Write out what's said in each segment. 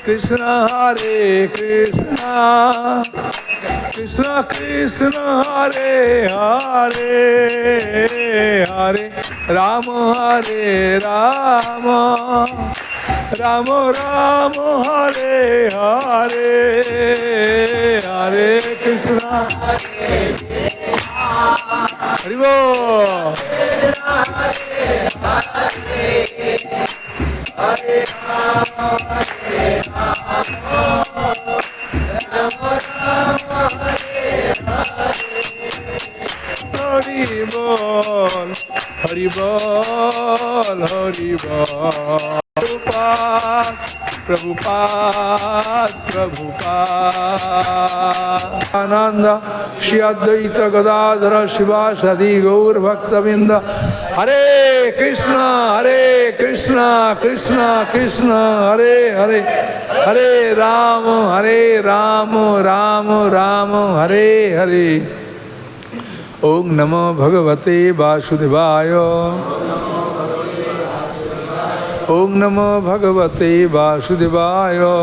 Krishna Hare Krishna Krishna Krishna Hare Hare Hare Rama Hare Rama Rama Rama Hare Hare Hare Krishna Hare Bol Hare Rama Hare Rama Rama Rama Hare Hare Hari Bol Hari Bol Hari Bol Prabhupada Prabhupada Ananda Shri Advaita Gadadhara Shivasadi Gaur Bhaktavinda Hare Krishna Krishna Krishna Hare Hare Hare Rama Rama Rama Hare Hare Om Namo Bhagavate Vasudevaya Om Namo Bhagavate Vasudevaya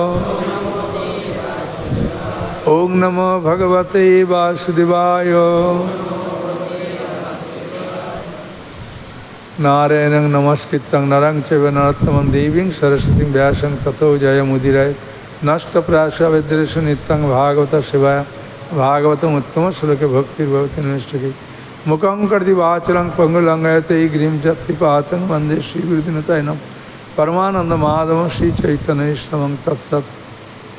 Om Namo Bhagavate Vasudevaya Narayanam Namaskritam Narang Chaiva Narottamam Deving Saraswatim Vyasam Tato Jayamudiraya Nashta Prasya Vedresha Nityam Bhagavata Shivaya Bhagavatam Uttama Sulaka Bhaktir Bhavati Nishtakhi Mukam Kardi Vachalang Pangulangayate Grim Jati Patang Mande Shri Gurudinatainam Paramananda Madhavam Shri Chaitanya Istamam Tatsat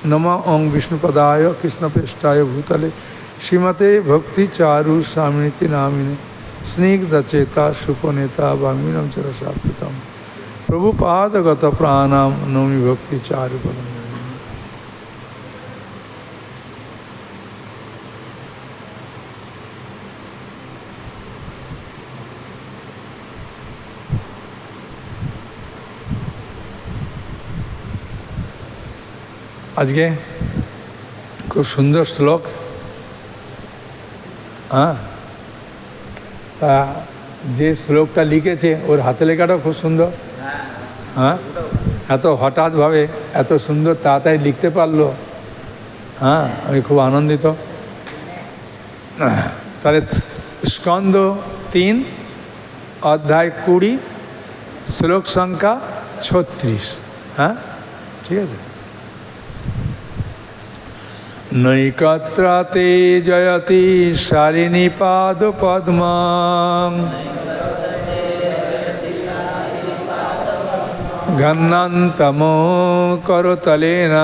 Nama Om Vishnu Padaya Krishna Peshtaya Bhutale Shrimate Bhakti Charu Saminiti Namine Snigdha Cheta Shupaneta Bhaminam Charasapitam Prabhupada Gata Pranam Nami Bhakti Charu Padam আজকে খুব সুন্দর শ্লোক তা যে শ্লোকটা লিখেছে ওর হাতে লেখাটাও খুব সুন্দর এত হঠাৎভাবে এত সুন্দর তাড়াতাড়ি লিখতে পারলো আমি খুব আনন্দিত তাহলে স্কন্দ 3 অধ্যায় 20 শ্লোক সংখ্যা 36 ঠিক আছে নৈকত্রাতে জয়তি শালিনী পাদ পদ্মং ঘন্নান্তমো করতলেন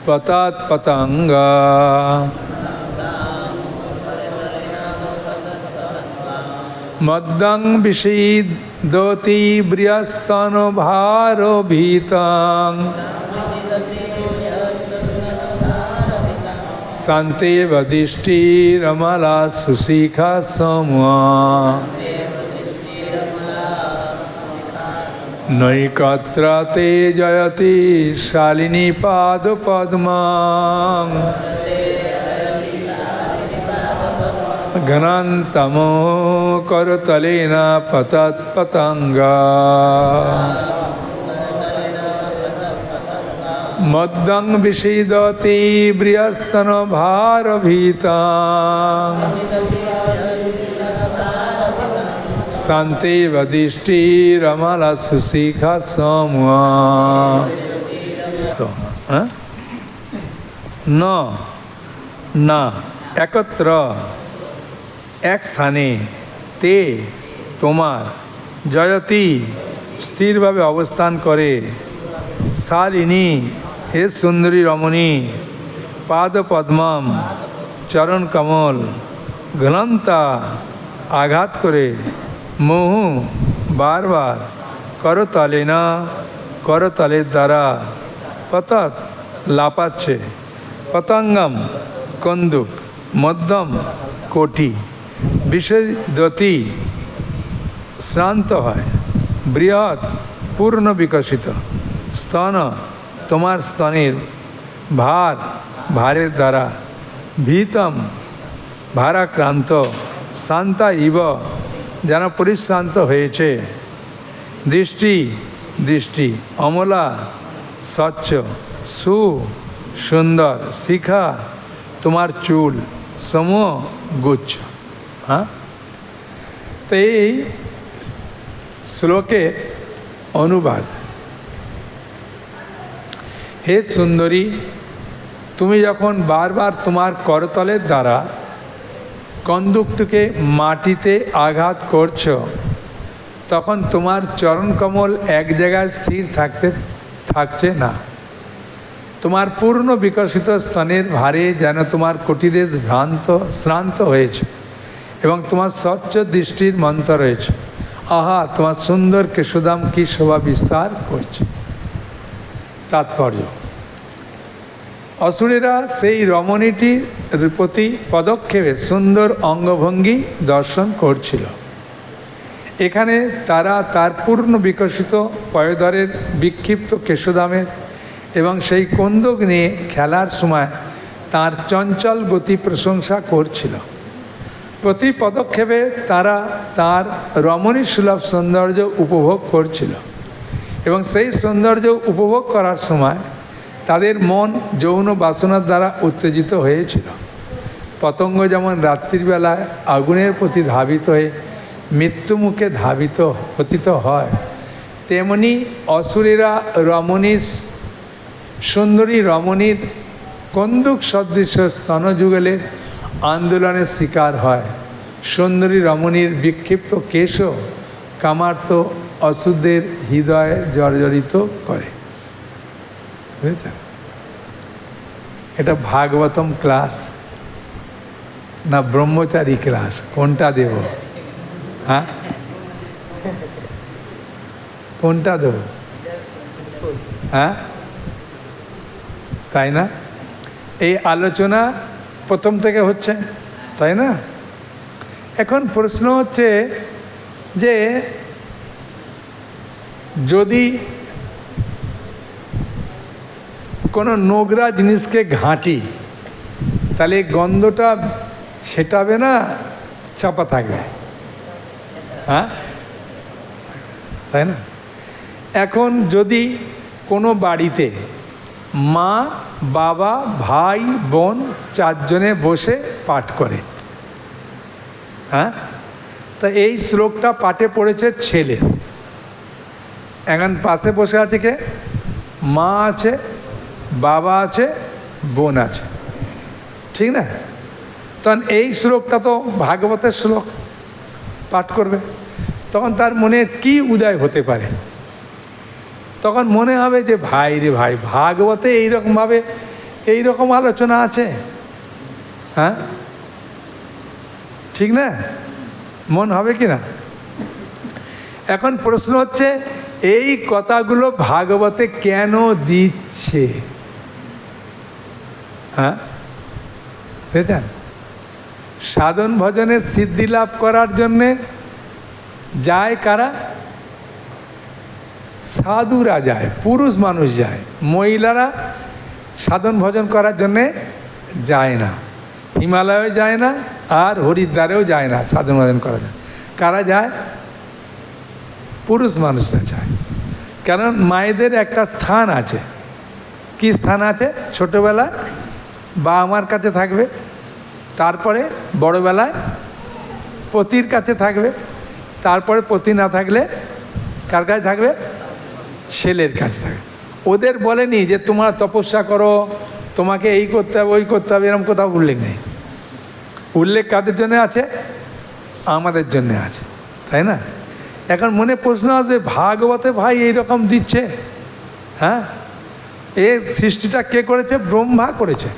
পতাৎ পতঙ্গা মদ্দং বিষীদতি বৃহস্তন ভারো ভীতং শান্তি বদিষ্টিরমলা সুশিখা সমা নৈকত্রাতে জয়তি শালিনী পাদ পদ্মং ঘনান্তমো করতলেন পতৎ পতঙ্গা মদ্দং বিষীদতি বৃহস্তন ভারভীতং শান্তি বদিষ্টিরমলা সুশিখা সমা না একত্র এক স্থানে তে তোমার জয়তি স্থিরভাবে অবস্থান করে শালিনী হে সুন্দরী রমণী পাদ পদ্মম চরণ কমল ঘ্নন্তা আঘাত করে মুহু বারবার করতলে না করতলের দ্বারা পতৎ লাপাচ্ছে পতঙ্গম কন্দুক মধ্যম কোটি বিষদতি শ্রান্ত হয় বৃহৎ পূর্ণ বিকশিত স্তন তোমার স্তনের ভারের দ্বারা ভীতম ভারাক্রান্ত শান্তা ইব যেন পরিশ্রান্ত হয়েছে দৃষ্টি অমলা স্বচ্ছ সুন্দর শিখা তোমার চুল সম গুচ্ছ। হ্যাঁ, তো এই শ্লোকের অনুবাদ, হে সুন্দরী, তুমি যখন বারবার তোমার করতলের দ্বারা কন্দুকটিকে মাটিতে আঘাত করছো, তখন তোমার চরণকমল এক জায়গায় স্থির থাকছে না। তোমার পূর্ণ বিকশিত স্তনের ভারে যেন তোমার কটিদেশ শ্রান্ত হয়েছে এবং তোমার স্বচ্ছ দৃষ্টির মন্ত্র রয়েছে। আহা, তোমার সুন্দর কেশোদাম কি শোভা বিস্তার করছে। তাৎপর্য, অসুরেরা সেই রমণীটির প্রতি পদক্ষেপে সুন্দর অঙ্গভঙ্গি দর্শন করছিল। এখানে তারা তার পূর্ণ বিকশিত পয়োধরের বিক্ষিপ্ত কেশোদামের এবং সেই কন্দুক নিয়ে খেলার সময় তার চঞ্চল গতি প্রশংসা করছিল। প্রতি পদক্ষেপে তারা তার রমণী সুলভ সৌন্দর্য উপভোগ করছিল এবং সেই সৌন্দর্য উপভোগ করার সময় তাদের মন যৌন বাসনার দ্বারা উত্তেজিত হয়েছিল। পতঙ্গ যেমন রাত্রির বেলায় আগুনের প্রতি ধাবিত হয়ে মৃত্যুমুখে পতিত হয়, তেমনি অসুরেরা সুন্দরী রমণীর কন্দুক সদৃশ স্তনযুগলের আন্দোলনের শিকার হয়। সুন্দরী রমণীর বিক্ষিপ্ত কেশ কামার্ত অসুরদের হৃদয়ে জর্জরিত করে। বুঝেছেন? এটা ভাগবতম ক্লাস না ব্রহ্মচারী ক্লাস, কোনটা দেব? হ্যাঁ, কোনটা দেব? হ্যাঁ, তাই না? এই আলোচনা প্রথম থেকে হচ্ছে, তাই না? এখন প্রশ্ন হচ্ছে যে যদি কোনো নোংরা জিনিসকে ঘাঁটি, তাহলে গন্ধটা ছেটাবে না চাপা থাকবে? হ্যাঁ, তাই না? এখন যদি কোনো বাড়িতে মা, বাবা, ভাই, বোন চারজনে বসে পাঠ করে, হ্যাঁ, তা এই শ্লোকটা পাঠে পড়েছে ছেলে। এখন পাশে বসে আছে কে? মা আছে, বাবা আছে, বোন আছে, ঠিক না? তখন এই শ্লোকটা তো ভাগবতের শ্লোক পাঠ করবে, তখন তার মনে কি উদয় হতে পারে? তখন মনে হবে যে ভাই রে ভাই, ভাগবতে এইরকমভাবে এইরকম আলোচনা আছে। হ্যাঁ, ঠিক না? মন হবে কি না? এখন প্রশ্ন হচ্ছে এই কথাগুলো ভাগবতে কেন দিচ্ছে? হ্যাঁ, বুঝেছেন? সাধন ভজনের সিদ্ধি লাভ করার জন্যে যায় কারা? সাধুরা যায়, পুরুষ মানুষ যায়, মহিলারা সাধন ভজন করার জন্যে যায় না। হিমালয়েও যায় না, আর হরিদ্বারেও যায় না সাধন ভজন করার জন্য। কারা যায়? পুরুষ মানুষরা যায়। কারণ মায়েদের একটা স্থান আছে। কি স্থান আছে? ছোটোবেলায় বাবা মার কাছে থাকবে, তারপরে বড়োবেলায় পতির কাছে থাকবে, তারপরে পতি না থাকলে কার কাছে থাকবে? ছেলের কাছে থাকবে। ওদের বলেনি যে তোমরা তপস্যা করো, তোমাকে এই করতে হবে, ওই করতে হবে, এরকম কোথাও উল্লেখ নেই। উল্লেখ কাদের জন্য আছে? আমাদের জন্যে আছে, তাই না? এখন মনে প্রশ্ন আসবে, ভাগবতে ভাই এইরকম দিচ্ছে, হ্যাঁ, এই সৃষ্টিটা কে করেছে? ব্রহ্মা করেছে,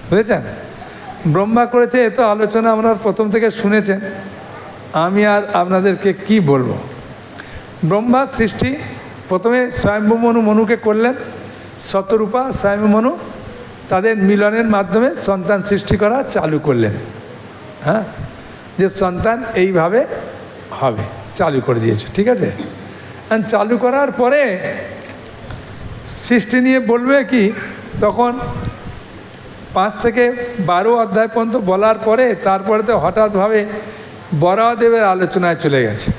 বুঝেছেন? ব্রহ্মা করেছে। এ তো আলোচনা আপনারা প্রথম থেকে শুনেছেন, আমি আর আপনাদেরকে কি বলবো। ব্রহ্মার সৃষ্টি প্রথমে স্বয়ম্ভু মনুকে করলেন, শতরূপা স্বয়ম্ভু মনু তাদের মিলনের মাধ্যমে সন্তান সৃষ্টি করা চালু করলেন। হ্যাঁ, যে সন্তান এইভাবে হবে চালু করে দিয়েছে, ঠিক আছে? চালু করার পরে সৃষ্টি নিয়ে বলবে কি, তখন 5 থেকে 12 অধ্যায় পর্যন্ত বলার পরে তারপরে তো হঠাৎভাবে বরাহদেবের আলোচনায় চলে গেছে।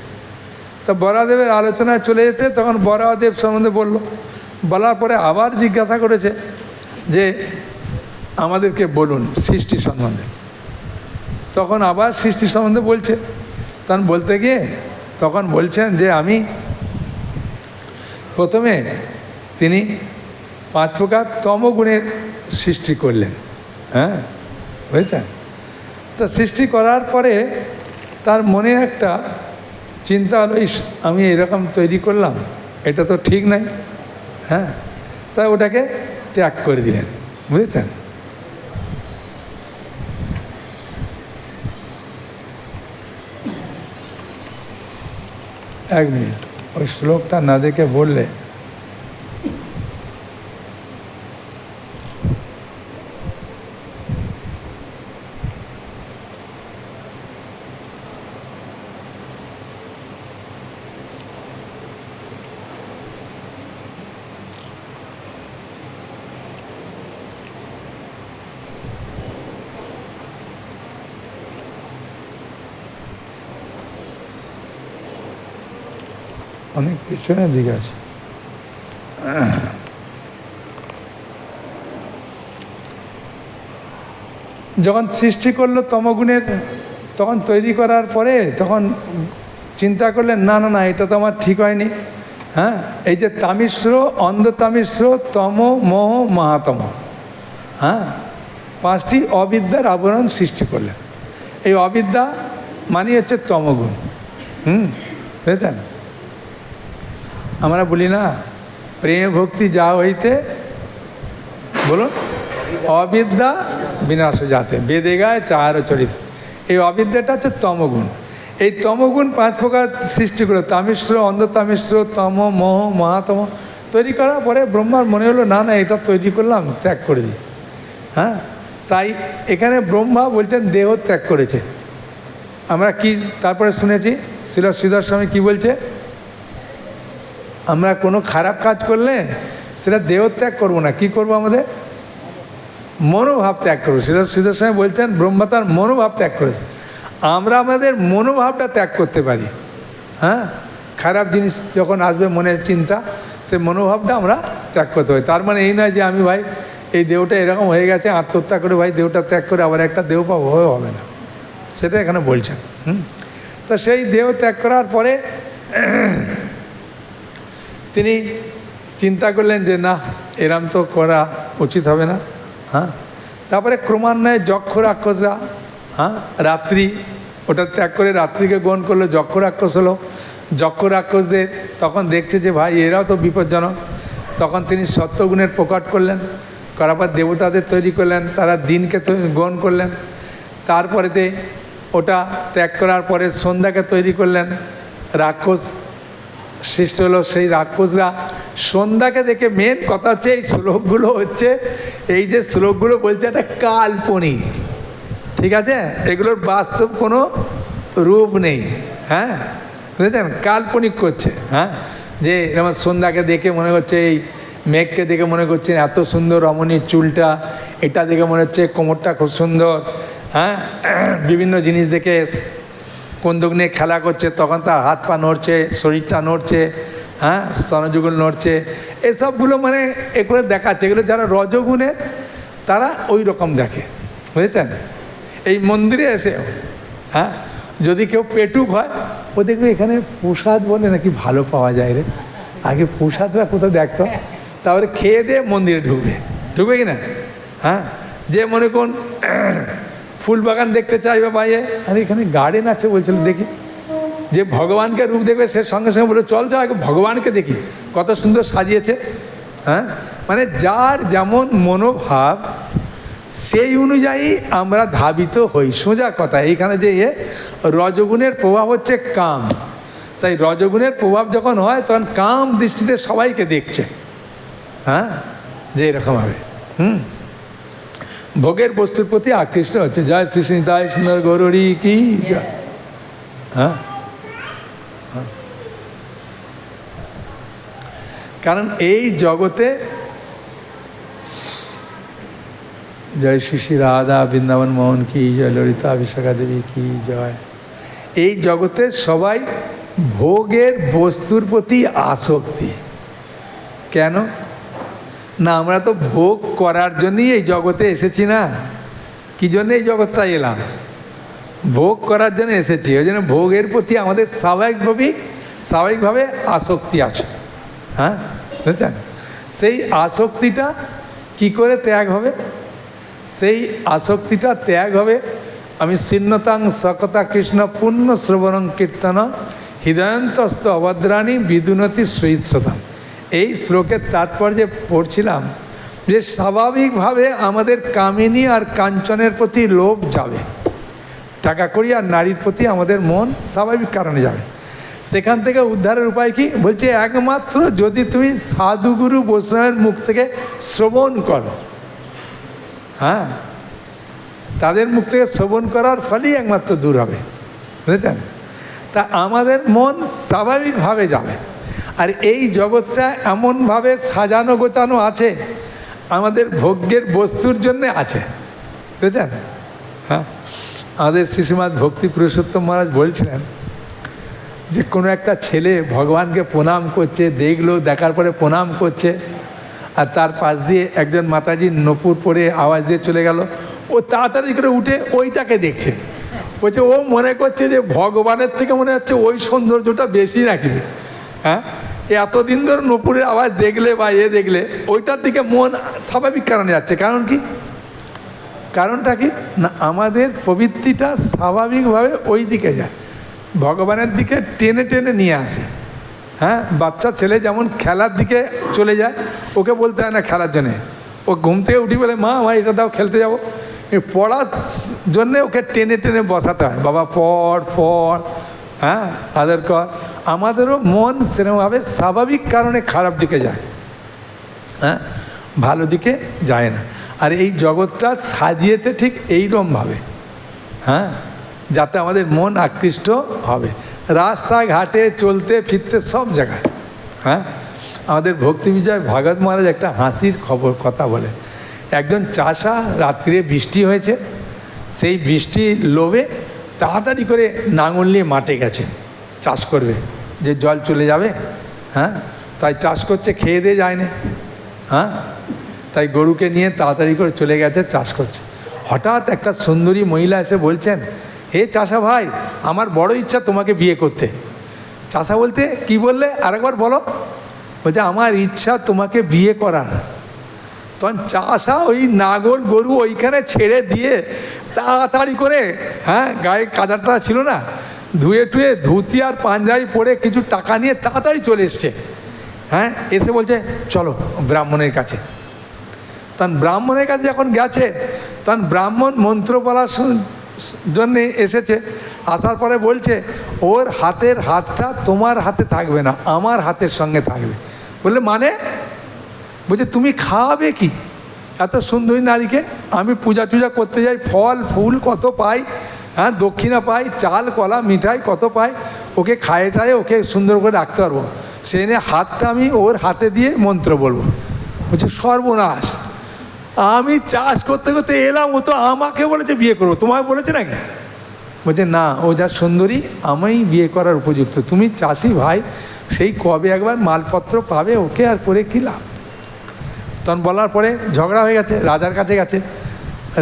তো বরাহদেবের আলোচনায় চলে যেতে তখন বরাহদেব সম্বন্ধে বলল। বলার পরে আবার জিজ্ঞাসা করেছে যে আমাদেরকে বলুন সৃষ্টি সম্বন্ধে। তখন আবার সৃষ্টি সম্বন্ধে বলছে। তখন বলতে গিয়ে তখন বলছেন যে আমি প্রথমে তিনি 5 প্রকার তমগুণের সৃষ্টি করলেন। হ্যাঁ, বুঝেছেন? তা সৃষ্টি করার পরে তার মনে একটা চিন্তা হলো, আমি এরকম তৈরি করলাম, এটা তো ঠিক নাই। হ্যাঁ, তাই ওটাকে ত্যাগ করে দিলেন। বুঝেছেন? এক মিনিট, ওই শ্লোকটা না দেখে বললে অনেক পিছনের দিকে আছে। যখন সৃষ্টি করলো তমগুণের, তখন তৈরি করার পরে তখন চিন্তা করলেন না না না, এটা তো আমার ঠিক হয়নি। হ্যাঁ, এই যে তামিশ্র, অন্ধতামিশ্র, তম, মোহ, মহাতম, হ্যাঁ, 5টি অবিদ্যার আবরণ সৃষ্টি করলেন। এই অবিদ্যা মানে হচ্ছে তমগুণ। বুঝেছেন? আমরা বলি না, প্রেম ভক্তি যা হইতে, বলুন, অবিদ্যা বিনাশ যাতে, বেদে গায় চার চরিত। এই অবিদ্যাটা হচ্ছে তমগুণ। এই তমগুণ 5 প্রকার সৃষ্টি করে, তামিশ্র, অন্ধতামিশ্র, তম, মোহ, মহাতম তৈরি করার পরে ব্রহ্মার মনে হলো না না, এটা তৈরি করলাম, ত্যাগ করে দিই। হ্যাঁ, তাই এখানে ব্রহ্মা বলছেন দেহ ত্যাগ করেছে। আমরা কি তারপরে শুনেছি শ্রীল শ্রীধর স্বামী কী বলছে, আমরা কোনো খারাপ কাজ করলে সেটা দেহ ত্যাগ করবো না, কি করবো, আমাদের মনোভাব ত্যাগ করবো। সেটা শ্রীধর স্বামী বলছেন ব্রহ্মা তার মনোভাব ত্যাগ করেছে। আমরা আমাদের মনোভাবটা ত্যাগ করতে পারি। হ্যাঁ, খারাপ জিনিস যখন আসবে মনের চিন্তা, সে মনোভাবটা আমরা ত্যাগ করতে পারি। তার মানে এই নয় যে আমি ভাই এই দেহটা এরকম হয়ে গেছে, আত্মহত্যা করে ভাই দেহটা ত্যাগ করে আবার একটা দেহ পাবো, হবে না, সেটা এখানে বলছেন। তা সেই দেহ ত্যাগ করার পরে তিনি চিন্তা করলেন যে না, এরম তো করা উচিত হবে না। হ্যাঁ, তারপরে ক্রমান্বয়ে যক্ষ রাক্ষসরা, হ্যাঁ, রাত্রি ওটা ত্যাগ করে রাত্রিকে গ্রহণ করলো, যক্ষ রাক্ষস হলো। যক্ষ রাক্ষসদের তখন দেখছে যে ভাই এরাও তো বিপজ্জনক, তখন তিনি সত্যগুণের প্রকট করলেন, করার পর দেবতাদের তৈরি করলেন, তারা দিনকে গ্রহণ করলেন। তারপরেতে ওটা ত্যাগ করার পরে সন্ধ্যাকে তৈরি করলেন, রাক্ষস সৃষ্টি হলো। সেই রাক্ষসরা সন্ধ্যাকে দেখে, মেন কথা হচ্ছে এই শ্লোকগুলো হচ্ছে, এই যে শ্লোকগুলো বলছে এটা কাল্পনিক, ঠিক আছে, এগুলোর বাস্তব কোনো রূপ নেই। হ্যাঁ, বুঝেছেন, কাল্পনিক করছে। হ্যাঁ, যে যেমন সন্ধ্যাকে দেখে মনে হচ্ছে, এই মেঘকে দেখে মনে করছেন এত সুন্দর রমণীর চুলটা, এটা দেখে মনে হচ্ছে কোমরটা খুব সুন্দর। হ্যাঁ, বিভিন্ন জিনিস দেখে কন্দুক নিয়ে খেলা করছে, তখন তার হাত পা নড়ছে, শরীরটা নড়ছে, হ্যাঁ, স্তনযুগল নড়ছে, এসবগুলো মানে এগুলো দেখাচ্ছে। এগুলো যারা রজগুণের তারা ওই রকম দেখে, বুঝেছেন। এই মন্দিরে এসে, হ্যাঁ, যদি কেউ পেটুক হয়, ও দেখবে এখানে প্রসাদ বলে নাকি ভালো পাওয়া যায় রে, আগে প্রসাদরা কোথাও দেখতো, তারপরে খেয়ে দিয়ে মন্দিরে ঢুকবে কি না। হ্যাঁ, যে মনে করুন ফুল বাগান দেখতে চাইবে বাইরে, আর এখানে গার্ডেন আছে বলছিল, দেখি, যে ভগবানকে রূপ দেখবে সে সঙ্গে সঙ্গে বলে চল চল আগে ভগবানকে দেখি কত সুন্দর সাজিয়েছে। হ্যাঁ, মানে যার যেমন মনোভাব সেই অনুযায়ী আমরা ধাবিত হই। সোজা কথা, এইখানে যে রজগুণের প্রভাব হচ্ছে কাম, তাই রজগুণের প্রভাব যখন হয় তখন কাম দৃষ্টিতে সবাইকে দেখছে। হ্যাঁ, যে এরকমভাবে ভোগের বস্তুর প্রতি আকৃষ্ট হচ্ছে। জয় শ্রী শ্রী তাই সুন্দর গৌরী কি জয়। হ্যাঁ, কারণ এই জগতে জয় শ্রী শ্রী রাধা বৃন্দাবন মোহন কি জয়, ললিতা বিশাখা দেবী কি জয়। এই জগতে সবাই ভোগের বস্তুর প্রতি আসক্তি। কেন? না, আমরা তো ভোগ করার জন্যই এই জগতে এসেছি না। কী জন্য এই জগৎটা এলাম? ভোগ করার জন্য এসেছি। ওই জন্য ভোগের প্রতি আমাদের স্বাভাবিকভাবে আসক্তি আছে। হ্যাঁ, বুঝছেন? সেই আসক্তিটা কি করে ত্যাগ হবে? সেই আসক্তিটা ত্যাগ হবে আমি ছিন্নতাং সকতা কৃষ্ণ পুণ্য শ্রবণং কীর্তন হৃদয়ন্তস্ত অভদ্রাণী বিদুনতি শ্রীৎসতাম। এই শ্লোকের তাৎপর্যে পড়ছিলাম যে স্বাভাবিকভাবে আমাদের কামিনী আর কাঞ্চনের প্রতি লোভ যাবে, টাকা কড়ি আর নারীর প্রতি আমাদের মন স্বাভাবিক কারণে যাবে। সেখান থেকে উদ্ধারের উপায় কি? বলছে একমাত্র যদি তুমি সাধুগুরু বৈষ্ণবের মুখ থেকে শ্রবণ করো। হ্যাঁ, তাদের মুখ থেকে শ্রবণ করার ফলেই একমাত্র দূর হবে, বুঝেছেন? তা আমাদের মন স্বাভাবিকভাবে যাবে। আর এই জগৎটা এমনভাবে সাজানো গোছানো আছে, আমাদের ভোগ্যের বস্তুর জন্যে আছে, বুঝেছেন? হ্যাঁ, আমাদের শ্রীশ্রীমৎ ভক্তি পুরুষোত্তম মহারাজ বলছিলেন যে কোনো একটা ছেলে ভগবানকে প্রণাম করছে, দেখার পরে প্রণাম করছে, আর তার পাশ দিয়ে একজন মাতাজি নপুর পরে আওয়াজ দিয়ে চলে গেল। ও তাড়াতাড়ি করে উঠে ওইটাকে দেখছে, বলছে ও মনে করছে যে ভগবানের থেকে মনে হচ্ছে ওই সৌন্দর্যটা বেশি নাকি। হ্যাঁ, এতদিন ধরে নপুরের আওয়াজ দেখলে বা দেখলে ওইটার দিকে মন স্বাভাবিক কারণে যাচ্ছে। কারণ কি? কারণটা কি না, আমাদের প্রবৃত্তিটা স্বাভাবিকভাবে ওই দিকে যায়, ভগবানের দিকে টেনে টেনে নিয়ে আসে। হ্যাঁ, বাচ্চা ছেলে যেমন খেলার দিকে চলে যায়, ওকে বলতে হয় না খেলার জন্যে, ও ঘুম থেকে উঠি বলে মা এটা দাও খেলতে যাবো। পড়ার জন্যে ওকে টেনে টেনে বসাতে হয়, বাবা পড়, হ্যাঁ আদর কর। আমাদেরও মন সেরকমভাবে স্বাভাবিক কারণে খারাপ দিকে যায়, হ্যাঁ, ভালো দিকে যায় না। আর এই জগৎটা সাজিয়েছে ঠিক এইরকমভাবে, হ্যাঁ, যাতে আমাদের মন আকৃষ্ট হবে রাস্তাঘাটে চলতে ফিরতে সব জায়গায়। হ্যাঁ, আমাদের ভক্তি বিজয় ভাগবত মহারাজ একটা হাসির কথা বলে। একজন চাষা, রাত্রে বৃষ্টি হয়েছে, সেই বৃষ্টির লোভে তাড়াতাড়ি করে নাঙল নিয়ে মাঠে গেছে চাষ করবে, যে জল চলে যাবে। হ্যাঁ, তাই চাষ করছে, খেয়ে দিয়ে যায় না। হ্যাঁ, তাই গরুকে নিয়ে তাড়াতাড়ি করে চলে গেছে, চাষ করছে। হঠাৎ একটা সুন্দরী মহিলা এসে বলছেন, হে চাষা ভাই, আমার বড় ইচ্ছা তোমাকে বিয়ে করতে। চাষা বলতে কি বললে আরেকবার বলো? বলছে আমার ইচ্ছা তোমাকে বিয়ে করার। তখন চাষা ওই নাগল গরু ওইখানে ছেড়ে দিয়ে তাড়াতাড়ি করে, হ্যাঁ, গায়ে কাদাটা ছিল না, ধুয়ে টুয়ে ধুতি আর পাঞ্জাবি পরে কিছু টাকা নিয়ে তাড়াতাড়ি চলে এসছে। হ্যাঁ, এসে বলছে চলো ব্রাহ্মণের কাছে। তখন ব্রাহ্মণের কাছে যখন গেছে, তখন ব্রাহ্মণ মন্ত্র বলার জন্যে এসেছে। আসার পরে বলছে ওর হাতের হাতটা তোমার হাতে থাকবে না, আমার হাতের সঙ্গে থাকবে। বললে মানে? বলছে তুমি খাওয়াবে কি এত সুন্দরী নারীকে? আমি পূজা টুজা করতে যাই, ফল ফুল কত পাই, হ্যাঁ, দক্ষিণা পাই, চাল কলা মিঠাই কত পাই, ওকে খায়ে টায়ে ওকে সুন্দর করে রাখতে পারবো, সেই নিয়ে হাতটা আমি ওর হাতে দিয়ে মন্ত্র বলবো। বলছে সর্বনাশ, আমি চাষ করতে করতে এলাম, ও তো আমাকে বলেছে বিয়ে করবো, তোমায় বলেছে নাকি? বলছে না, ও যা সুন্দরী আমি বিয়ে করার উপযুক্ত, তুমি চাষি ভাই, সেই কবে একবার মালপত্র পাবে, ওকে আর করে কী লাভ। তখন বলার পরে ঝগড়া হয়ে গেছে, রাজার কাছে গেছে।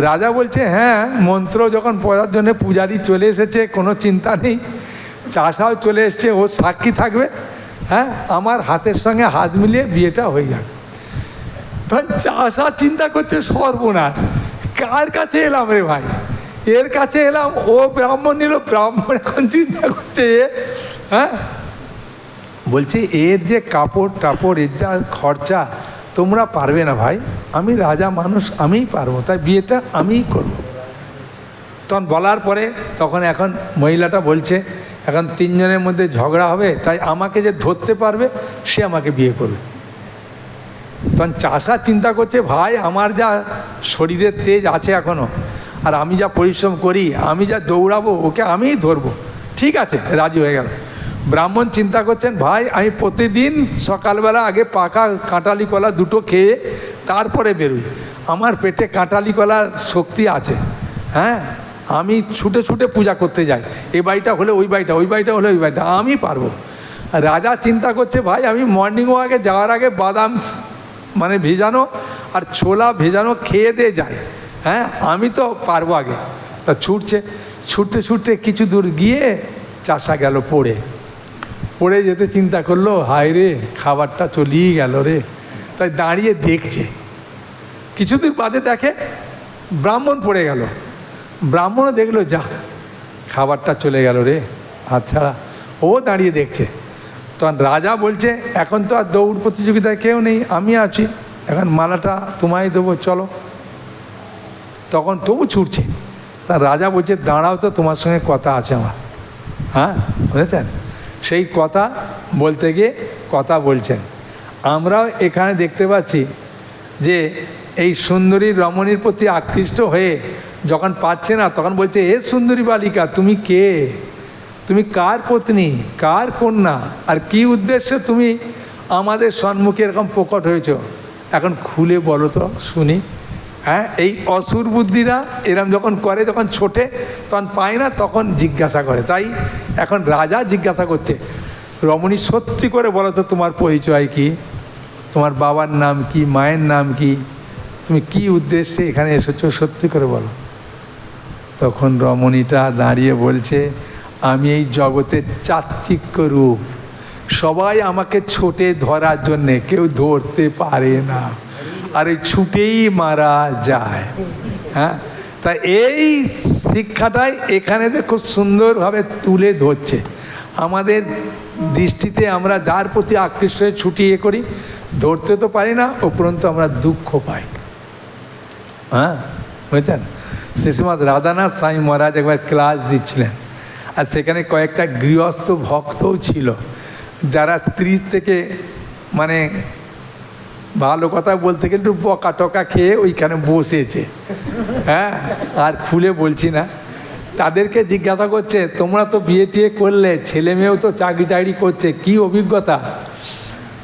রাজা বলছে হ্যাঁ, মন্ত্র যখন পড়ার জন্য পূজারি চলে এসেছে, কোনো চিন্তা নেই, চাষাও চলে এসছে, ও সাক্ষী থাকবে, হ্যাঁ, আমার হাতের সঙ্গে হাত মিলিয়ে বিয়েটা হয়ে যাবে। তখন চাষা চিন্তা করছে সর্বনাশ, কার কাছে এলাম রে ভাই, এর কাছে এলাম, ও ব্রাহ্মণ নিল, ব্রাহ্মণ এখন চিন্তা করছে, হ্যাঁ, বলছে এর যে কাপড় টাপড়, এর যা খরচা, তোমরা পারবে না ভাই, আমি রাজা মানুষ, আমিই পারবো, তাই বিয়েটা আমিই করবো। তখন বলার পরে তখন এখন মহিলাটা বলছে এখন তিনজনের মধ্যে ঝগড়া হবে, তাই আমাকে যে ধরতে পারবে সে আমাকে বিয়ে করবে। তখন চাষা চিন্তা করছে ভাই, আমার যা শরীরের তেজ আছে এখনও, আর আমি যা পরিশ্রম করি, আমি যা দৌড়াবো, ওকে আমিই ধরবো। ঠিক আছে, রাজি হয়ে গেল। ব্রাহ্মণ চিন্তা করছেন ভাই, আমি প্রতিদিন সকালবেলা আগে পাকা কাঁঠালি কলা দুটো খেয়ে তারপরে বেরোই, আমার পেটে কাঁঠালি কলার শক্তি আছে, হ্যাঁ, আমি ছুটে ছুটে পূজা করতে যাই, এই বাড়িটা হলে ওই বাড়িটা, ওই বাড়িটা হলে ওই বাড়িটা, আমি পারবো। রাজা চিন্তা করছে ভাই, আমি মর্নিং ওয়াকে যাওয়ার আগে বাদাম মানে ভেজানো আর ছোলা ভেজানো খেয়ে দিয়ে যায়। হ্যাঁ, আমি তো পারবো আগে। তা ছুটতে ছুটতে কিছু দূর গিয়ে চাষা গেল পড়ে যেতে চিন্তা করলো, হায় রে খাবারটা চলিয়ে গেল রে। তাই দাঁড়িয়ে দেখছে, কিছু দূর বাদে দেখে ব্রাহ্মণ পড়ে গেল। ব্রাহ্মণও দেখলো, যা খাবারটা চলে গেল রে, আচ্ছা। ও দাঁড়িয়ে দেখছে। তখন রাজা বলছে, এখন তো আর দৌড় প্রতিযোগিতায় কেউ নেই, আমি আছি, এখন মালাটা তোমায় দেবো, চলো। তখন তবু ছুটছে। তা রাজা বলছে, দাঁড়াও তো, তোমার সঙ্গে কথা আছে আমার। হ্যাঁ, বুঝেছেন? সেই কথা বলতে গিয়ে কথা বলছেন। আমরাও এখানে দেখতে পাচ্ছি যে এই সুন্দরী রমণীর প্রতি আকৃষ্ট হয়ে যখন পাচ্ছে না, তখন বলছে, এ সুন্দরী বালিকা, তুমি কে? তুমি কার পত্নী, কার কন্যা, আর কি উদ্দেশ্যে তুমি আমাদের সম্মুখে এরকম প্রকট হয়েছ? এখন খুলে বলো তো শুনি। হ্যাঁ, এই অসুর বুদ্ধিরা এরম যখন করে, যখন ছোটে তখন পায় না, তখন জিজ্ঞাসা করে। তাই এখন রাজা জিজ্ঞাসা করছে, রমণী সত্যি করে বলো তো, তোমার পরিচয় কি, তোমার বাবার নাম কি, মায়ের নাম কি, তুমি কি উদ্দেশ্যে এখানে এসেছো, সত্যি করে বলো। তখন রমণীটা দাঁড়িয়ে বলছে, আমি এই জগতের চাচ্চিক্য রূপ, সবাই আমাকে ছোটে ধরার জন্যে, কেউ ধরতে পারে না, আর এই ছুটেই মারা যায়। হ্যাঁ, তা এই শিক্ষাটাই এখানে খুব সুন্দরভাবে তুলে ধরছে। আমাদের দৃষ্টিতে আমরা যার প্রতি আকৃষ্ট হয়ে ছুটিয়ে করি, ধরতে তো পারি না, উপরন্তু আমরা দুঃখ পাই। হ্যাঁ, বুঝছেন? শ্রীশ্রীমৎ রাধানাথ স্বামী মহারাজ একবার ক্লাস দিচ্ছিলেন, আর সেখানে কয়েকটা গৃহস্থ ভক্তও ছিল, যারা স্ত্রীর থেকে মানে ভালো কথা বলতে গেলে একটু বকা টকা খেয়ে ওইখানে বসেছে। হ্যাঁ, আর খুলে বলছি না। তাদেরকে জিজ্ঞাসা করছে, তোমরা তো বিয়ে টিয়ে করলে, ছেলে মেয়েও তো চাকরি টাকরি করছে, কি অভিজ্ঞতা?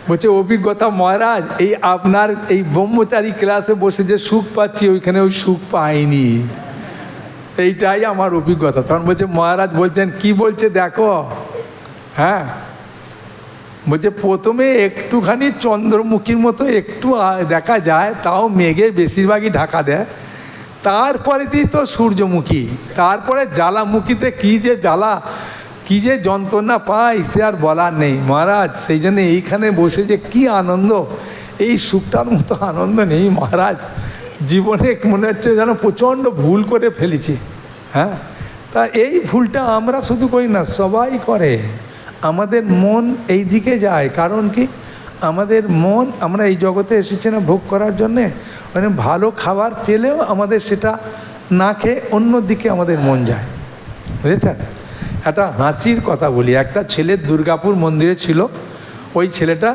বলছে, অভিজ্ঞতা মহারাজ, এই আপনার এই ব্রহ্মচারী ক্লাসে বসে যে সুখ পাচ্ছি, ওইখানে ওই সুখ পাইনি, এইটাই আমার অভিজ্ঞতা। তখন বলছে, মহারাজ বলছেন, কি বলছে দেখো। হ্যাঁ, বলছে, প্রথমে একটুখানি চন্দ্রমুখীর মতো একটু দেখা যায়, তাও মেঘে বেশিরভাগই ঢাকা দেয়, তারপরেতেই তো সূর্যমুখী, তারপরে জ্বালামুখীতে কী যে জ্বালা, কী যে যন্ত্রণা পাই, সে আর বলার নেই মহারাজ। সেই জন্য এইখানে বসে যে কী আনন্দ, এই সুখটার মতো আনন্দ নেই মহারাজ। জীবনে মনে হচ্ছে যেন প্রচণ্ড ভুল করে ফেলেছি। হ্যাঁ, তা এই ভুলটা আমরা শুধু করি না, সবাই করে। আমাদের মন এই দিকে যায়, কারণ কি, আমাদের মন, আমরা এই জগতে এসেছি না ভোগ করার জন্যে, মানে ভালো খাবার পেলেও আমাদের সেটা না খেয়ে অন্য দিকে আমাদের মন যায়। বুঝেছেন? একটা হাসির কথা বলি। একটা ছেলে দুর্গাপুর মন্দিরে ছিল। ওই ছেলেটা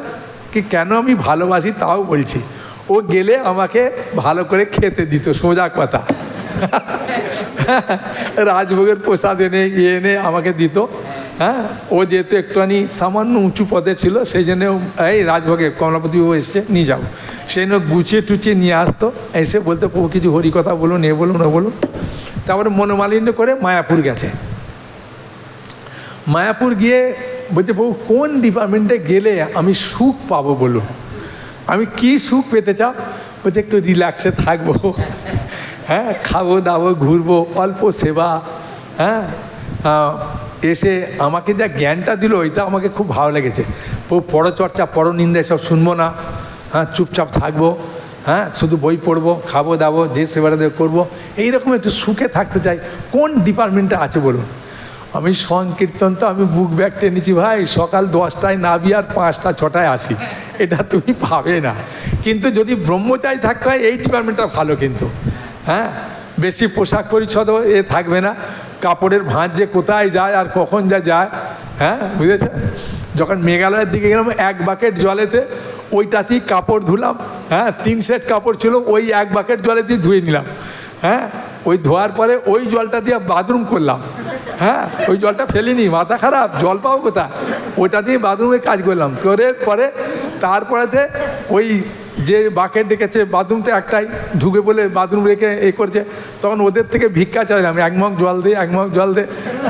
কি কেন আমি ভালোবাসি তাও বলছি, ও গেলে আমাকে ভালো করে খেতে দিত, সোজা কথা। রাজভোগের প্রসাদ এনে আমাকে দিত। হ্যাঁ, ও যেহেতু একটুখানি সামান্য উঁচু পদে ছিল, সেই জন্য এই রাজভোগে কমলাপতিবাবু এসছে, নিয়ে যাবো, সেই জন্য গুছিয়ে টুচিয়ে নিয়ে আসতো। এসে বলতে, প্রভু কিছু হরিকথা বলুন, এ বলুন ও বলুন। তারপরে মনোমালিন্য করে মায়াপুর গেছে। মায়াপুর গিয়ে বলছে, প্রভু কোন ডিপার্টমেন্টে গেলে আমি সুখ পাবো বলুন, আমি কি সুখ পেতে চাও? বলছে, একটু রিল্যাক্সে থাকবো, হ্যাঁ, খাবো দাবো, ঘুরবো, অল্প সেবা। হ্যাঁ, এসে আমাকে যা জ্ঞানটা দিল, ওইটা আমাকে খুব ভালো লেগেছে। পরচর্চা পরনিন্দা এসব শুনবো না। হ্যাঁ, চুপচাপ থাকবো। হ্যাঁ, শুধু বই পড়বো, খাবো দাবো, যে সেবাটা করবো, এইরকম একটু সুখে থাকতে চাই। কোন ডিপার্টমেন্টটা আছে বলুন? আমি সংকীর্তন তো আমি বুক ব্যাগ টেনেছি ভাই, সকাল 10টায় নাবি আর 5টা 6টায় আসি, এটা তুমি পাবে না। কিন্তু যদি ব্রহ্মচারী থাকতে হয়, এই ডিপার্টমেন্টটা ভালো। কিন্তু হ্যাঁ, বেশি পোশাক পরিচ্ছদও থাকবে না, কাপড়ের ভাঁজ যে কোথায় যায় আর কখন যায়। হ্যাঁ, বুঝেছে? যখন মেঘালয়ের দিকে গেলাম, 1 বাকেট জলেতে ওইটাতেই কাপড় ধুলাম। হ্যাঁ, 3 সেট কাপড় ছিল, ওই 1 বাকেট জলেতেই ধুয়ে নিলাম। হ্যাঁ, ওই ধোয়ার পরে ওই জলটা দিয়ে বাথরুম করলাম। হ্যাঁ, ওই জলটা ফেলিনি, মাথা খারাপ, জল পাবো কোথায়, ওটা দিয়ে বাথরুমে কাজ করলাম। করে পরে তারপরেতে ওই যে বাকেট ডেকেছে, বাথরুম তো একটাই, ঢুকে বলে বাথরুম রেখে করছে, তখন ওদের থেকে ভিক্ষা চাইলাম, এক মগ জল দিয়ে, এক মগ জল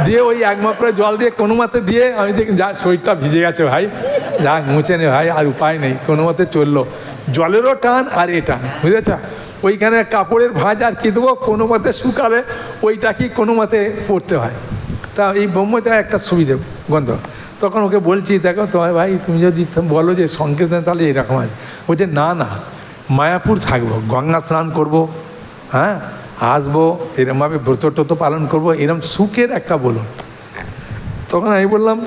দিয়ে ওই এক মগ করে জল দিয়ে কোনো মতে দিয়ে আমি দেখি যা শরীরটা ভিজে গেছে ভাই, যা মুছে নে ভাই, আর উপায় নেই, কোনো মতে চললো। জলেরও টান আর এ টান, বুঝেছ? ওইখানে কাপড়ের ভাঁজ আর কী দেবো, কোনো মতে শুকালে ওইটা কি কোনো মতে পড়তে হয়। তা এই ব্রহ্মটা একটা সুবিধে গন্ধ। তখন ওকে বলছি, দেখো তোমার ভাই, তুমি যদি বলো যে সংকীর্তন তাহলে এরকম আছে, বলছে না না, মায়াপুর থাকবো, গঙ্গা স্নান করবো, হ্যাঁ আসবো, এরমভাবে ব্রত টত পালন করবো, এরম সুখের একটা বলুন। তখন আমি বললাম,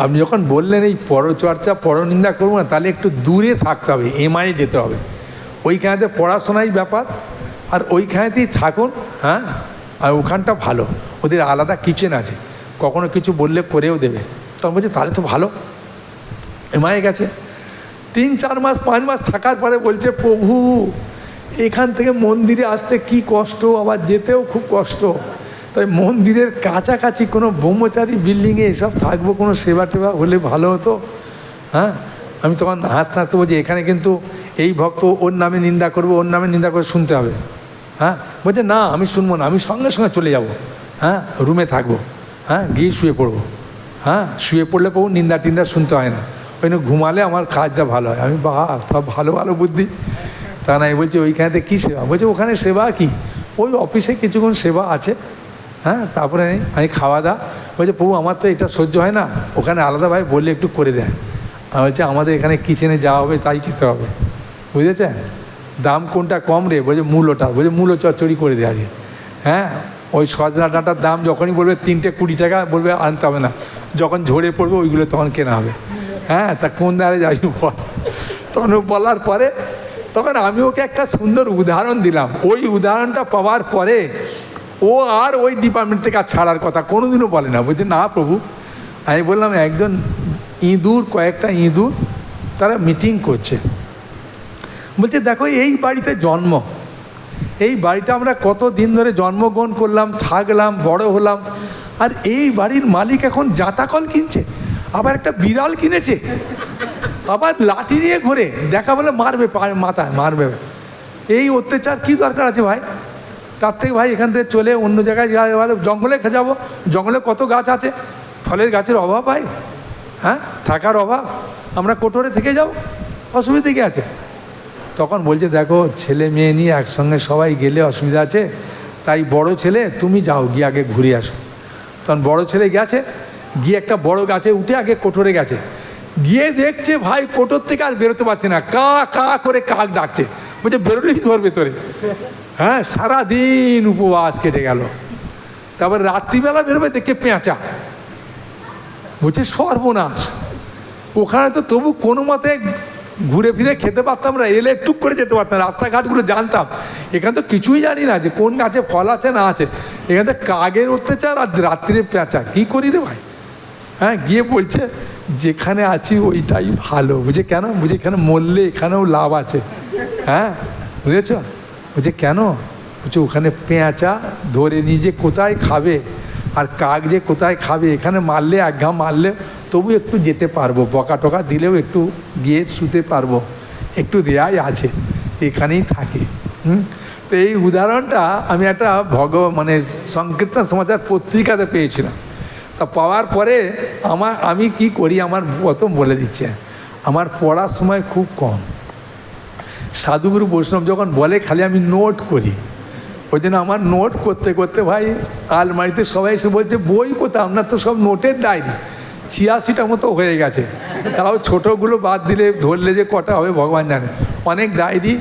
আপনি যখন বললেন এই পরচর্চা পরনিন্দা করবো না, তাহলে একটু দূরে থাকতে হবে, এমআইয়ে যেতে হবে, ওইখানেতে পড়াশোনাই ব্যাপার, আর ওইখানেতেই থাকুন, হ্যাঁ, আর ওখানটা ভালো, ওদের আলাদা কিচেন আছে, কখনো কিছু বললে করেও দেবে। তখন বলছে তাহলে তো ভালো। এমআইয়ে গেছে, 3-4 মাস 5 মাস থাকার পরে বলছে, প্রভু এখান থেকে মন্দিরে আসতে কি কষ্ট, আবার যেতেও খুব কষ্ট, তাই মন্দিরের কাছাকাছি কোনো ব্রহ্মচারী বিল্ডিংয়ে এসব থাকবো, কোনো সেবা টেবা হলে ভালো হতো। হ্যাঁ, আমি তখন হাসতে হাসতে বলছি, এখানে কিন্তু এই ভক্ত ওর নামে নিন্দা করবো, ওর নামে নিন্দা করে শুনতে হবে। হ্যাঁ, বলছে না আমি শুনবো না, আমি সঙ্গে সঙ্গে চলে যাব, হ্যাঁ রুমে থাকবো, হ্যাঁ গিয়ে শুয়ে পড়বো, হ্যাঁ শুয়ে পড়লে পাবো, নিন্দা টিন্দা শুনতে হয় না, ওই জন্য ঘুমালে আমার কাজটা ভালো হয়। আমি সব ভালো ভালো বুদ্ধি। তা না, বলছি ওইখানেতে কী সেবা? বলছে ওখানে সেবা কি, ওই অফিসে কিছুক্ষণ সেবা আছে, হ্যাঁ তারপরে আমি খাওয়া দাওয়া। বলছে প্রভু আমার তো এটা সহ্য হয় না, ওখানে আলাদাভাবে বললে একটু করে দেয়। আমি বলছি আমাদের এখানে কিচেনে যাওয়া হবে, তাই খেতে হবে, বুঝেছেন? দাম কোনটা কম রে? বলছে মূলোটা। বলছে মূলো চচ্চড়ি করে দেওয়া আছে, হ্যাঁ ওই সজনা ডাঁটার দাম যখনই বলবে 3টে 20 টাকা, বলবে আনতে হবে না, যখন ঝরে পড়বে ওইগুলো তখন কেনা হবে। হ্যাঁ, তা কোন দ্বারে যাই বল। তখন বলার পরে তখন আমি ওকে একটা সুন্দর উদাহরণ দিলাম। ওই উদাহরণটা পাওয়ার পরে ও আর ওই ডিপার্টমেন্ট থেকে আর ছাড়ার কথা কোনোদিনও বলে না। বলছে না প্রভু, আমি বললাম একজন ইঁদুর, কয়েকটা ইঁদুর তারা মিটিং করছে, বলছে দেখো এই বাড়িতে জন্ম, এই বাড়িটা আমরা কত দিন ধরে জন্মগ্রহণ করলাম, থাকলাম, বড় হলাম, আর এই বাড়ির মালিক এখন জাঁতাকল কিনছে, আবার একটা বিড়াল কিনেছে, আবার লাঠি নিয়ে ঘুরে, দেখা বলে মারবে, মাথায় মারবে। এই অত্যাচার কী দরকার আছে ভাই? তার থেকে ভাই এখান থেকে চলে অন্য জায়গায় যাওয়া, জঙ্গলে যাবো, জঙ্গলে কত গাছ আছে, ফলের গাছের অভাব ভাই, হ্যাঁ থাকার অভাব, আমরা কোটরে থেকে যাও, অসুবিধা কী আছে? তখন বলছে দেখো ছেলে মেয়ে নিয়ে একসঙ্গে সবাই গেলে অসুবিধা আছে, তাই বড় ছেলে তুমি যাও, গিয়ে আগে ঘুরে আসো। তখন বড় ছেলে গেছে, গিয়ে একটা বড় গাছে উঠে আগে কোটরে গেছে, গিয়ে দেখছে ভাই কোটর থেকে আর বেরোতে পারছে না, কা কা করে কাক ডাকছে, বলছে বেরোলেই তোর ভেতরে। হ্যাঁ, সারাদিন উপবাস কেটে গেল। তারপর রাত্রিবেলা বেরোবে, দেখে পেঁচা, বলছে সর্বনাশ, ওখানে তো তবু কোনো মতে ঘুরে ফিরে খেতে পারতাম না, এলে টুক করে যেতে পারতাম, রাস্তাঘাটগুলো জানতাম, এখানে তো কিছুই জানি না যে কোন গাছে ফল আছে না আছে, এখানে তো কাকের অত্যাচার আর রাত্রিরে পেঁচা, কী করি রে ভাই? হ্যাঁ, গিয়ে বলছে যেখানে আছি ওইটাই ভালো। বুঝে কেন? বুঝে এখানে মরলে এখানেও লাভ আছে। হ্যাঁ বুঝেছ? বুঝে কেন? বলছে ওখানে পেঁচা ধরে নিজে কোথায় খাবে, আর কাক যে কোথায় খাবে, এখানে মারলে এক ঘা মারলে তবু একটু যেতে পারবো, বকা টকা দিলেও একটু গিয়ে শুতে পারবো, একটু রেয়াই আছে, এখানেই থাকে। তো এই উদাহরণটা আমি একটা মানে সংকীর্তন সমাচার পত্রিকাতে পেয়েছিলাম। তা পাওয়ার পরে আমি কি করি, আমার প্রথম বলে দিচ্ছে, আমার পড়ার সময় খুব কম। সাধুগুরু বৈষ্ণব যখন বলে খালি আমি নোট করি, ওই জন্য আমার নোট করতে করতে ভাই আলমারিতে সবাই এসে বলছে বই কোথাও, আপনার তো সব নোটের ডায়েরি 86টা মতো হয়ে গেছে, তাও ছোটোগুলো বাদ দিলে ধরলে যে কটা হবে ভগবান জানে। অনেক ডায়েরি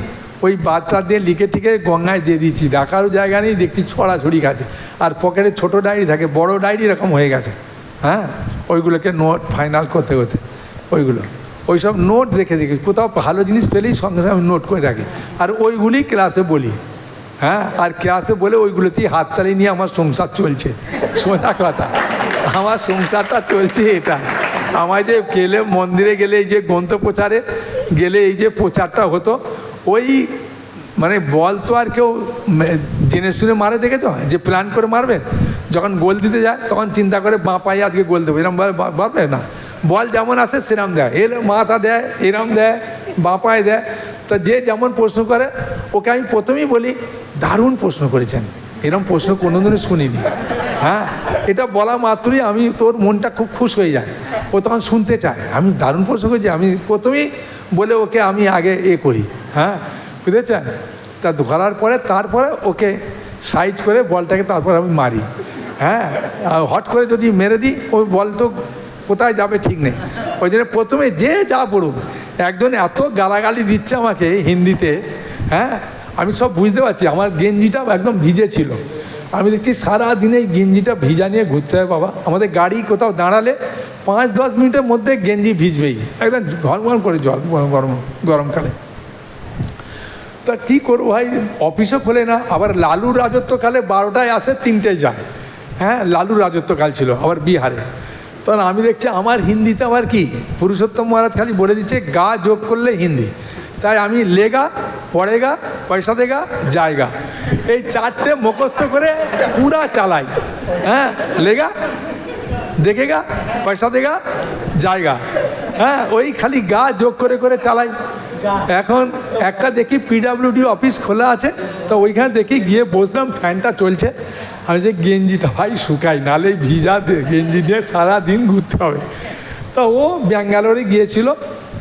ওই বাচ্চা দিয়ে লিখে টিকে গঙ্গায় দিয়ে দিয়েছি, রাখারও জায়গা নেই, দেখছি ছড়াছড়ি গেছে, আর পকেটে ছোটো ডায়েরি থাকে, বড় ডায়েরি এরকম হয়ে গেছে। হ্যাঁ, ওইগুলোকে নোট ফাইনাল করতে করতে ওই সব নোট দেখে কোথাও ভালো জিনিস পেলেই সঙ্গে সঙ্গে আমি নোট করে রাখি, আর ওইগুলি ক্লাসে বলি। হ্যাঁ, আর ক্লাসে বলে ওইগুলোতেই হাততালি নিয়ে আমার সংসার চলছে। সোজা কথা, আমার সংসারটা চলছে এটা। আমার যে গেলে মন্দিরে গেলে এই যে গ্রন্থ প্রচারে গেলে এই যে প্রচারটা হতো, ওই মানে বল তো আর কেউ জেনে শুনে মারে, দেখেছ? যে প্ল্যান করে মারবে, যখন গোল দিতে যায় তখন চিন্তা করে বাঁ পায়ে আজকে গোল দেবো, এরম বলবে না, বল যেমন আসে সেরম দেয়, মাথা দেয়, এরম দেয়, বাঁ পায়ে দেয়। তা যে যেমন প্রশ্ন করে ওকে আমি প্রথমেই বলি, দারুণ প্রশ্ন করেছেন, এরকম প্রশ্ন কোনোদিনও শুনিনি। হ্যাঁ, এটা বলা মাত্রই আমি তোর মনটা খুব খুশ হয়ে যায়, ও তখন শুনতে চায় আমি দারুণ প্রশ্ন করেছি। আমি প্রথমেই বলে ওকে আমি আগে করি। হ্যাঁ, বুঝেছেন? তা ধরার পরে তারপরে ওকে সাইজ করে বলটাকে তারপর আমি মারি। হ্যাঁ, হট করে যদি মেরে দিই ওই বল তো কোথায় যাবে ঠিক নেই। ওই জন্য প্রথমে যে যা পড়ুক, একজন এত গালাগালি দিচ্ছে আমাকে হিন্দিতে। হ্যাঁ, আমি সব বুঝতে পারছি। আমার গেঞ্জিটা একদম ভিজে ছিল। আমি দেখছি সারাদিনে গেঞ্জিটা ভিজা নিয়ে ঘুরতে হয় বাবা। আমাদের গাড়ি কোথাও দাঁড়ালে 5-10 মিনিটের মধ্যে গেঞ্জি ভিজবেই, একদম গরম করে জল, গরমকালে। তা কী করবো ভাই, অফিসও খোলে না। আবার লালুর রাজত্বকালে 12টায় আসে, 3টায় যায়। হ্যাঁ, লালুর রাজত্বকাল ছিল আবার বিহারে। তখন আমি দেখছি আমার হিন্দিতে আবার কি, পুরুষোত্তম মহারাজ খালি বলে দিচ্ছে গা যোগ করলে হিন্দি। তাই আমি লেগা, পড়েগা, পয়সা দেগা, জায়গা, এই 4টে মুখস্থ করে পুরা চালাই। হ্যাঁ, লেগা, দেখেগা, পয়সা দেগা, জায়গা। হ্যাঁ, ওই খালি গা যোগ করে করে চালাই। এখন একটা দেখি পিডাব্লিউডি অফিস খোলা আছে, তো ওইখানে দেখি গিয়ে বসলাম, ফ্যানটা চলছে। আমি যে গেঞ্জিটা ভাই শুকাই, নালে ভিজা গেঞ্জি নিয়ে সারাদিন ঘুরতে হবে। তো ও ব্যাঙ্গালোরে গিয়েছিল।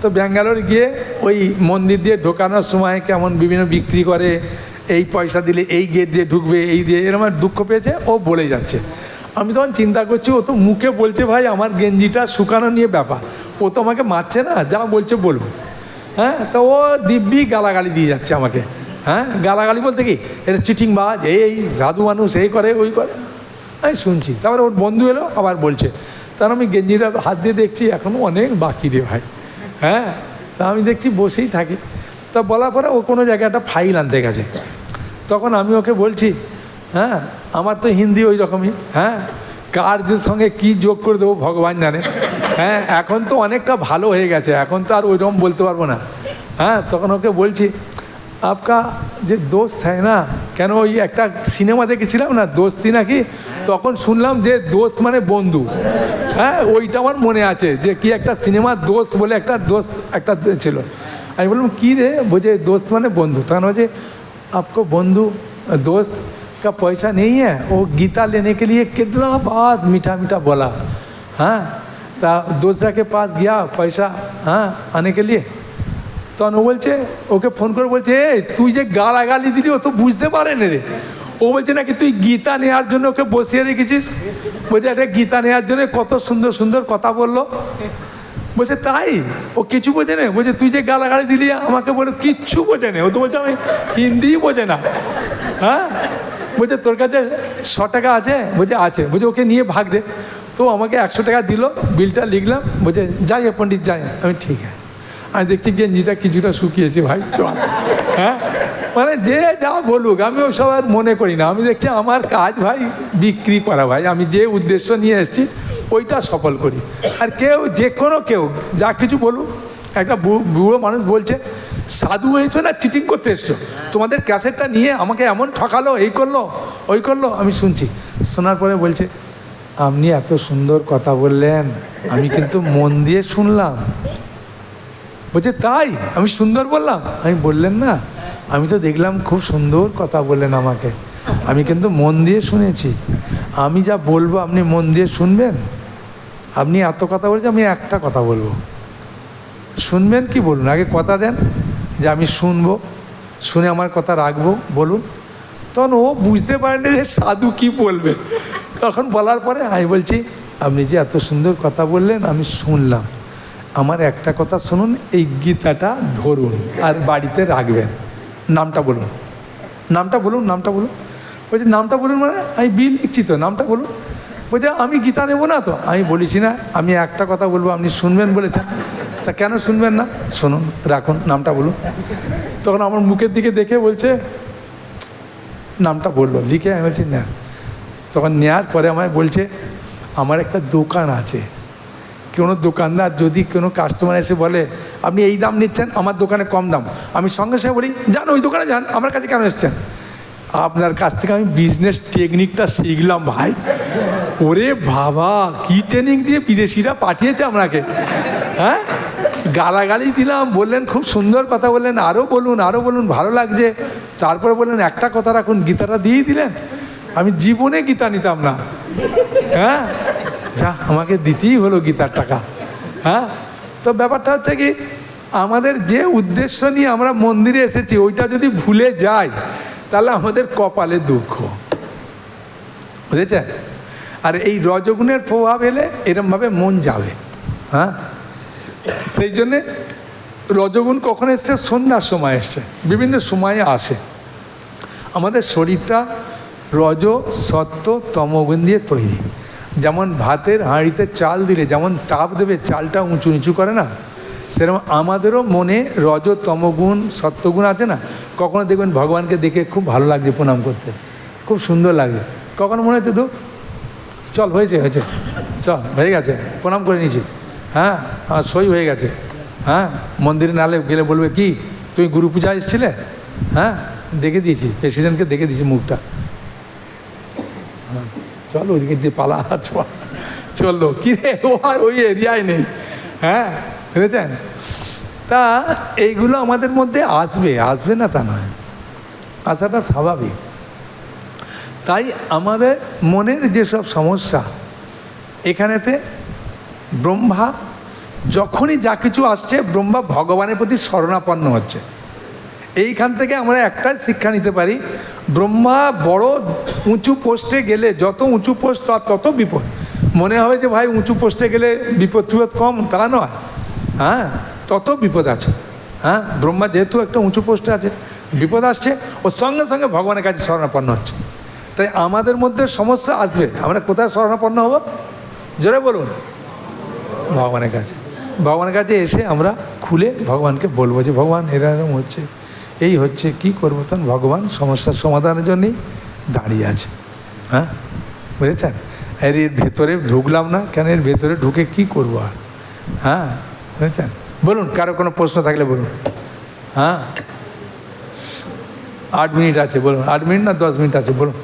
তো ব্যাঙ্গালোর গিয়ে ওই মন্দির দিয়ে ঢোকানোর সময় কেমন বিভিন্ন বিক্রি করে, এই পয়সা দিলে এই গেট দিয়ে ঢুকবে, এই দিয়ে, এরকম দুঃখ পেয়েছে ও বলে যাচ্ছে। আমি তখন চিন্তা করছি, ও তো মুখে বলছে ভাই আমার গেঞ্জিটা শুকানো নিয়ে ব্যাপার, ও তো আমাকে মারছে না, যা বলছে বলুন। হ্যাঁ, তো ও দিব্যি গালাগালি দিয়ে যাচ্ছে আমাকে। হ্যাঁ, গালাগালি বলতে কি, এটা চিটিংবাজ, এই সাধু মানুষ, এই করে ওই করে, আমি শুনছি। তারপরে ওর বন্ধু এলো, আবার বলছে। তার আমি গেঞ্জিটা হাত দিয়ে দেখছি এখনও অনেক বাকি রে ভাই। হ্যাঁ, তা আমি দেখছি বসেই থাকি। তা বলার পরে ও কোনো জায়গায় একটা ফাইল আনতে গেছে। তখন আমি ওকে বলছি, হ্যাঁ আমার তো হিন্দি ওই রকমই, হ্যাঁ কার যে সঙ্গে কী যোগ করে দেবো ভগবান জানে। হ্যাঁ, এখন তো অনেকটা ভালো হয়ে গেছে, এখন তো আর ওই রকম বলতে পারবো না। হ্যাঁ, তখন ওকে বলছি আপকা যে দোস্ত হয় না, কেন ওই একটা সিনেমা দেখেছিলাম না দোস্তি নাকি, তখন শুনলাম যে দোস্ত মানে বন্ধু। হ্যাঁ, ওইটা আমার মনে আছে যে কি একটা সিনেমা দোস্ত বলে একটা দোস্ত একটা ছিল। আমি বললাম কী রে, বোঝে দোস্ত মানে বন্ধু। তখন বলছে आपको बंधु दोस्त का पैसा नहीं है, वो गीता लेने के लिए कितना बात मीठा मीठा बोला। हाँ, तो दूसरा के पास गया पैसा हाँ आने के लिए। তখন ও বলছে, ওকে ফোন করে বলছে, এই তুই যে গালাগালি দিলি ও তো বুঝতে পারে না রে। ও বলছে নাকি তুই গীতা নেওয়ার জন্য ওকে বসিয়ে রেখেছিস। বলছে এটা গীতা নেওয়ার জন্য কত সুন্দর সুন্দর কথা বললো। বলছে তাই, ও কিছু বোঝে না। বলছে তুই যে গালাগালি দিলি আমাকে, বলে কিচ্ছু বোঝে না, ও তো বলছে আমি হিন্দিই বোঝে না। হ্যাঁ, বলছে তোর কাছে 100 টাকা আছে? বলছে আছে। বলছে ওকে নিয়ে ভাগ দে। তো আমাকে 100 টাকা দিল, বিলটা লিখলাম। বলছে যাই পণ্ডিত যাই। আমি ঠিক আছে। আমি দেখছি গেঞ্জিটা কিছুটা শুকিয়েছি ভাই, চল। হ্যাঁ, মানে যে যা বলুক আমি ওসব আর মনে করি না। আমি দেখছি আমার কাজ ভাই বিক্রি করা ভাই, আমি যে উদ্দেশ্য নিয়ে এসেছি ওইটা সফল করি। আর কেউ যে কোনো কেউ যা কিছু বলুক, একটা বুড়ো মানুষ বলছে সাধু হয়েছো না চিটিং করতে এসছো, তোমাদের ক্যাসেটটা নিয়ে আমাকে এমন ঠকালো, এই করলো ওই করলো। আমি শুনছি, শোনার পরে বলছে আপনি এত সুন্দর কথা বললেন, আমি কিন্তু মন দিয়ে শুনলাম। বলছে তাই আমি সুন্দর বললাম? আমি বললেন না, আমি তো দেখলাম খুব সুন্দর কথা বললেন আমাকে, আমি কিন্তু মন দিয়ে শুনেছি। আমি যা বলবো আপনি মন দিয়ে শুনবেন? আপনি এত কথা বলছেন, আমি একটা কথা বলবো, শুনবেন কি বলুন? আগে কথা দেন যে আমি শুনবো, শুনে আমার কথা রাখবো, বলুন। তখন ও বুঝতে পারেনি যে সাধু কি বলবে। তখন বলার পরে আমি বলছি আপনি যে এত সুন্দর কথা বললেন আমি শুনলাম, আমার একটা কথা শুনুন, এই গীতাটা ধরুন আর বাড়িতে রাখবেন। নামটা বলুন, নামটা বলুন, নামটা বলুন। বলছি নামটা বলুন মানে? আমি বিল লিখছি তো, নামটা বলুন। বলছে আমি গীতা নেবো না তো। আমি বলেছি না, আমি একটা কথা বলবো আপনি শুনবেন বলেছেন, তা কেন শুনবেন না? শুনুন, রাখুন, নামটা বলুন। তখন আমার মুখের দিকে দেখে বলছে নামটা বললো, লিখে আমি বলছি না। তখন নেওয়ার পরে আমায় বলছে আমার একটা দোকান আছে, কোনো দোকানদার যদি কোনো কাস্টমার এসে বলে আপনি এই দাম নিচ্ছেন, আমার দোকানে কম দাম, আমি সঙ্গে সঙ্গে বলি যান ওই দোকানে যান, আমার কাছে কেন এসছেন? আপনার কাছ থেকে আমি বিজনেস টেকনিকটা শিখলাম ভাই। ওরে বাবা, কি ট্রেনিং দিয়ে বিদেশিরা পাঠিয়েছে আপনাকে। হ্যাঁ, গালাগালি দিলাম, বললেন খুব সুন্দর কথা বললেন, আরও বলুন ভালো লাগছে। তারপরে বললেন একটা কথা রাখুন, গীতাটা দিয়েই দিলেন। আমি জীবনে গীতা নিতাম না, হ্যাঁ যা আমাকে দিতেই হলো গীতার টাকা। হ্যাঁ, তো ব্যাপারটা হচ্ছে কি, আমাদের যে উদ্দেশ্য নিয়ে আমরা মন্দিরে এসেছি ওইটা যদি ভুলে যাই তাহলে আমাদের কপালে দুঃখ, বুঝেছেন? আর এই রজগুণের প্রভাব এলে এরমভাবে মন যাবে। হ্যাঁ, সেই জন্যে রজগুণ কখন এসছে? সন্ধ্যার সময় এসছে, বিভিন্ন সময়ে আসে। আমাদের শরীরটা রজ সত্ত্ব তমগুণ দিয়ে তৈরি। যেমন ভাতের হাঁড়িতে চাল দিলে যেমন তাপ দেবে, চালটা উঁচু নিচু করে না, সেরকম আমাদেরও মনে রজ তমগুণ সত্ত্বগুণ আছে না। কখনো দেখবেন ভগবানকে দেখে খুব ভালো লাগছে প্রণাম করতে, খুব সুন্দর লাগে। কখনো মনে হচ্ছে তো চল হয়েছে চল হয়ে গেছে, প্রণাম করে নিয়েছি, হ্যাঁ আমার সই হয়ে গেছে। হ্যাঁ, মন্দিরে নালে গেলে বলবে কি তুমি গুরু পূজা এসেছিলে? হ্যাঁ, দেখে দিয়েছি, প্রেসিডেন্টকে দেখে দিয়েছি মুখটা। চলো ওইদিকে দিয়ে পালা, চললো কি রে, ওই এরিয়ায় নেই। হ্যাঁ, বুঝেছেন? তা এইগুলো আমাদের মধ্যে আসবে না তা নয়, আসাটা স্বাভাবিক। তাই আমাদের মনের যেসব সমস্যা, এখানেতে ব্রহ্মা যখনই যা কিছু আসছে, ব্রহ্মা ভগবানের প্রতি শরণাপন্ন হচ্ছে। এইখান থেকে আমরা একটাই শিক্ষা নিতে পারি, ব্রহ্মা বড় উঁচু পোস্টে গেলে, যত উঁচু পোস্ট তত বিপদ। মনে হবে যে ভাই উঁচু পোস্টে গেলে বিপদ কম, তা নয়। হ্যাঁ, তত বিপদ আছে। হ্যাঁ, ব্রহ্মা যেহেতু একটা উঁচু পোস্টে আছে, বিপদ আসছে, ওর সঙ্গে সঙ্গে ভগবানের কাছে শরণাপন্ন হচ্ছে। তাই আমাদের মধ্যে সমস্যা আসবে, আমরা কোথায় শরণাপন্ন হব? জোরে বলুন, ভগবানের কাছে। ভগবানের কাছে এসে আমরা খুলে ভগবানকে বলবো যে ভগবান এরকম হচ্ছে, এই হচ্ছে, কি করবো? তখন ভগবান সমস্যার সমাধানের জন্যই দাঁড়িয়ে আছে। হ্যাঁ, বুঝেছেন? এর ভেতরে ঢুকলাম না কেন, এর ভেতরে ঢুকে কি করবো আর? হ্যাঁ, বুঝেছেন? বলুন, কারো কোনো প্রশ্ন থাকলে বলুন। হ্যাঁ, 8 মিনিট আছে, বলুন। 8 মিনিট না 10 মিনিট আছে, বলুন।